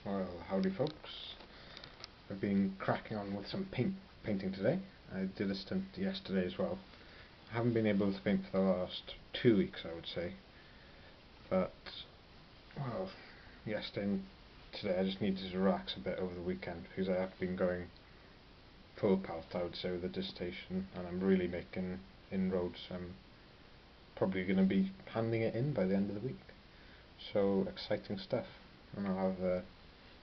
Well, howdy folks. I've been cracking on with some painting today. I did a stint yesterday as well. I haven't been able to paint for the last 2 weeks, I would say. But, well, yesterday and today I just needed to relax a bit over the weekend because I have been going full pelt, I would say, with the dissertation, and I'm really making inroads. I'm probably going to be handing it in by the end of the week. So, exciting stuff. And I'll have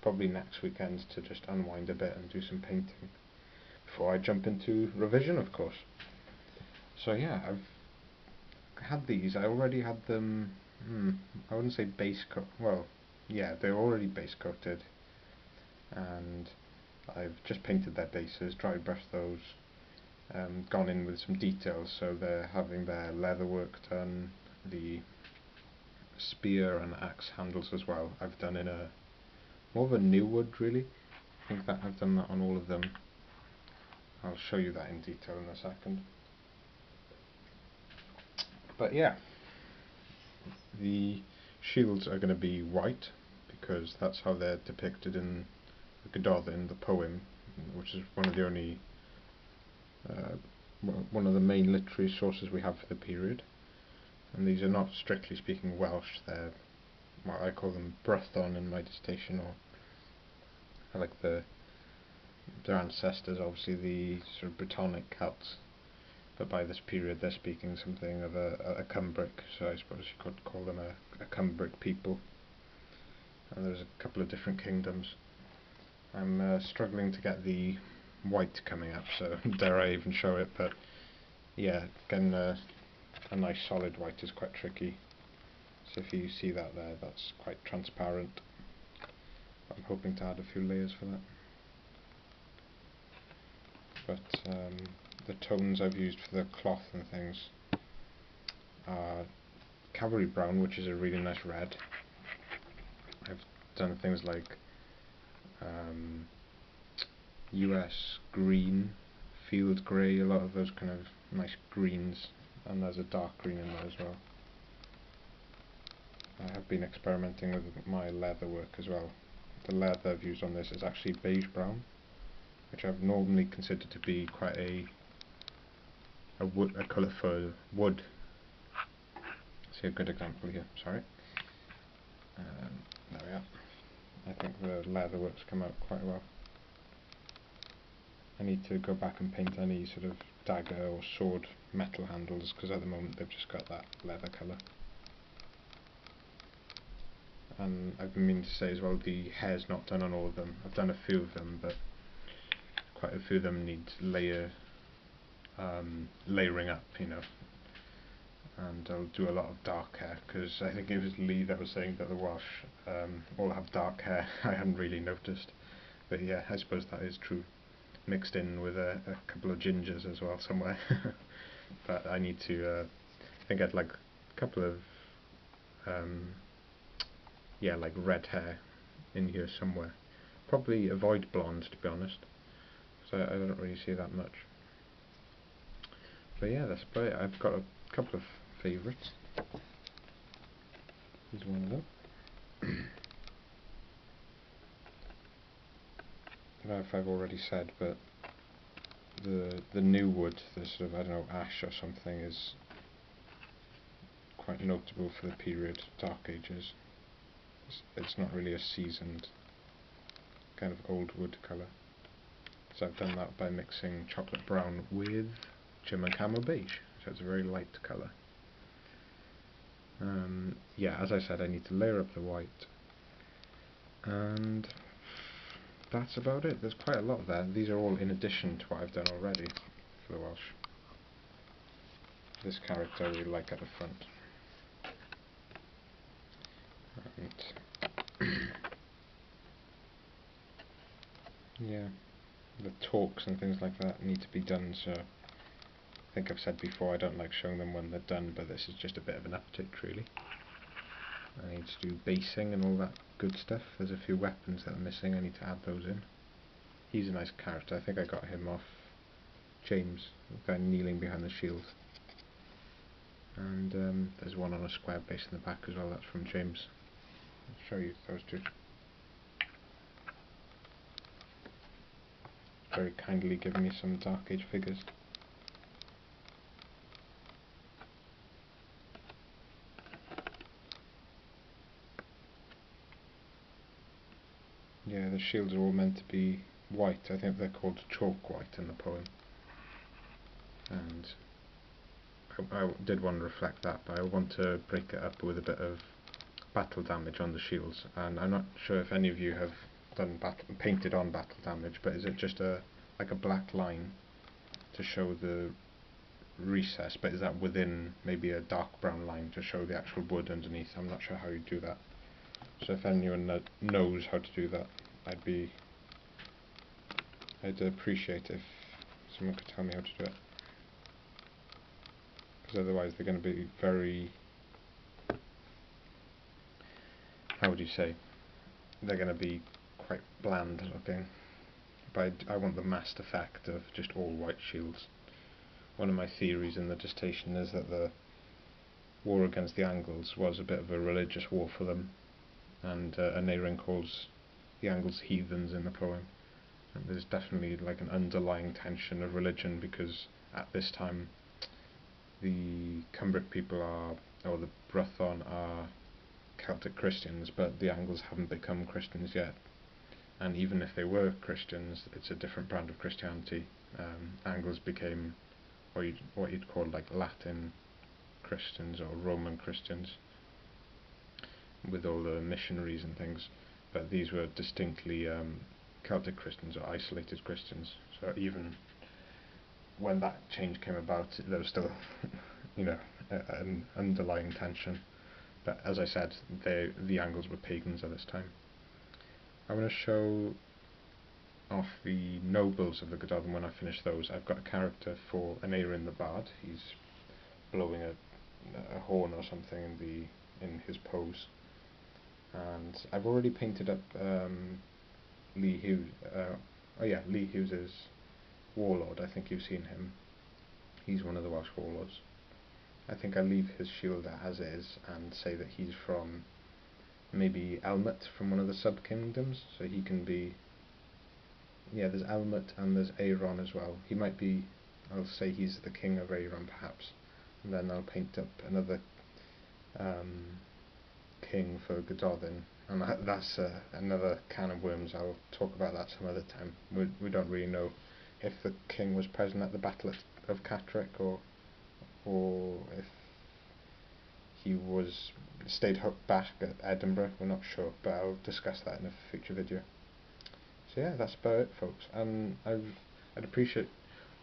probably next weekend to just unwind a bit and do some painting before I jump into revision, of course. So yeah, I've had these. I already had them. I wouldn't say base coat. Well, yeah, they're already base coated, and I've just painted their bases, dry brushed those, gone in with some details. So they're having their leather work done, the spear and axe handles as well. I've done in a more of a new wood, really. I think that I've done that on all of them. I'll show you that in detail in a second. But yeah, the shields are going to be white because that's how they're depicted in the Godot in the poem, which is one of the only one of the main literary sources we have for the period. And these are not strictly speaking Welsh. They're, well, I call them Brython in my dissertation, or I like their ancestors, obviously the sort of Brittonic Celts, but by this period they're speaking something of a Cumbric, so I suppose you could call them a Cumbric people. And there's a couple of different kingdoms. I'm struggling to get the white coming up, so dare I even show it, but yeah, getting a nice solid white is quite tricky. So if you see that there, that's quite transparent. I'm hoping to add a few layers for that. But the tones I've used for the cloth and things are Cavalry Brown, which is a really nice red. I've done things like US Green, Field Grey, a lot of those kind of nice greens, and there's a dark green in there as well. I have been experimenting with my leather work as well. The leather I've used on this is actually beige brown, which I've normally considered to be quite a colour for wood. See a good example here, sorry. There we are. I think the leather work's come out quite well. I need to go back and paint any sort of dagger or sword metal handles, because at the moment they've just got that leather colour. And I've been meaning to say as well, the hair's not done on all of them. I've done a few of them, but quite a few of them need layering up, you know. And I'll do a lot of dark hair, because I think it was Lee that was saying that the Welsh all have dark hair. I hadn't really noticed, but yeah, I suppose that is true. Mixed in with a couple of gingers as well somewhere. But I need to I think I'd like a couple of yeah, like red hair in here somewhere. Probably avoid blonde, to be honest, because I don't really see that much. But yeah, that's about it. I've got a couple of favourites. Here's one of them. I don't know if I've already said, but the new wood, the sort of, I don't know, ash or something, is quite notable for the period, Dark Ages. It's not really a seasoned kind of old wood colour. So I've done that by mixing chocolate brown with German camo beige, so it's a very light colour. Yeah, as I said, I need to layer up the white, and that's about it. There's quite a lot there. These are all in addition to what I've done already for the Welsh. This character I really like at the front. And yeah, the talks and things like that need to be done, so I think I've said before I don't like showing them when they're done, but this is just a bit of an update really. I need to do basing and all that good stuff. There's a few weapons that are missing, I need to add those in. He's a nice character, I think I got him off James, the guy kneeling behind the shield. And there's one on a square base in the back as well, that's from James. I'll show you those two. very kindly given me some Dark Age figures. Yeah, the shields are all meant to be white. I think they're called chalk white in the poem. And I did want to reflect that, but I want to break it up with a bit of battle damage on the shields. And I'm not sure if any of you have done painted on battle damage, but is it just like a black line to show the recess, but is that within maybe a dark brown line to show the actual wood underneath? I'm not sure how you do that. So if anyone knows how to do that, I'd appreciate if someone could tell me how to do it. Because otherwise they're going to be very, how would you say, they're going to be quite bland looking. But I want the massed effect of just all white shields. One of my theories in the dissertation is that the war against the Angles was a bit of a religious war for them, and Aneurin calls the Angles heathens in the poem. And there's definitely like an underlying tension of religion, because at this time the Cumbric people or the Brython are Celtic Christians, but the Angles haven't become Christians yet. And even if they were Christians, it's a different brand of Christianity. Angles became what you'd call like Latin Christians or Roman Christians, with all the missionaries and things. But these were distinctly Celtic Christians or isolated Christians. So even when that change came about, there was still, an underlying tension. But as I said, the Angles were pagans at this time. I want to show off the nobles of the Godolphin when I finish those. I've got a character for Aneurin the Bard. He's blowing a horn or something in his pose. And I've already painted up Lee Hughes. Lee Hughes's warlord. I think you've seen him. He's one of the Welsh warlords. I think I leave his shield as is and say that he's from maybe Elmet, from one of the sub-kingdoms, so he can be, there's Elmet and there's Aeron as well. He might be, I'll say he's the king of Aeron perhaps, and then I'll paint up another king for Godolphin, and that's another can of worms. I'll talk about that some other time. We don't really know if the king was present at the Battle of Catterick, or if he stayed back at Edinburgh. We're not sure, but I'll discuss that in a future video. So yeah, that's about it, folks. And I'd appreciate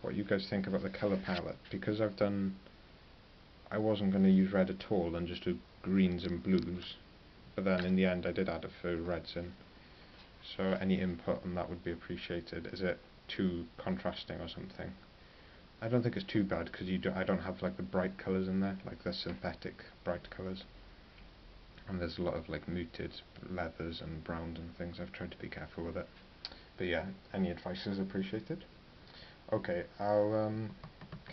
what you guys think about the colour palette, because I wasn't going to use red at all and just do greens and blues, but then in the end I did add a few reds in. So any input on that would be appreciated. Is it too contrasting or something? I don't think it's too bad, because I don't have like the bright colours in there, like the synthetic bright colours. And there's a lot of like muted leathers and browns and things. I've tried to be careful with it. But yeah, any advice is appreciated. Okay, I'll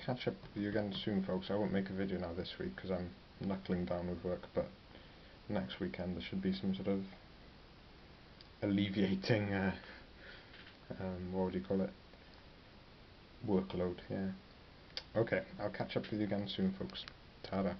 catch up with you again soon, folks. I won't make a video now this week because I'm knuckling down with work, but next weekend there should be some sort of alleviating, what would you call it? Workload, yeah. Okay, I'll catch up with you again soon, folks. Ta-da.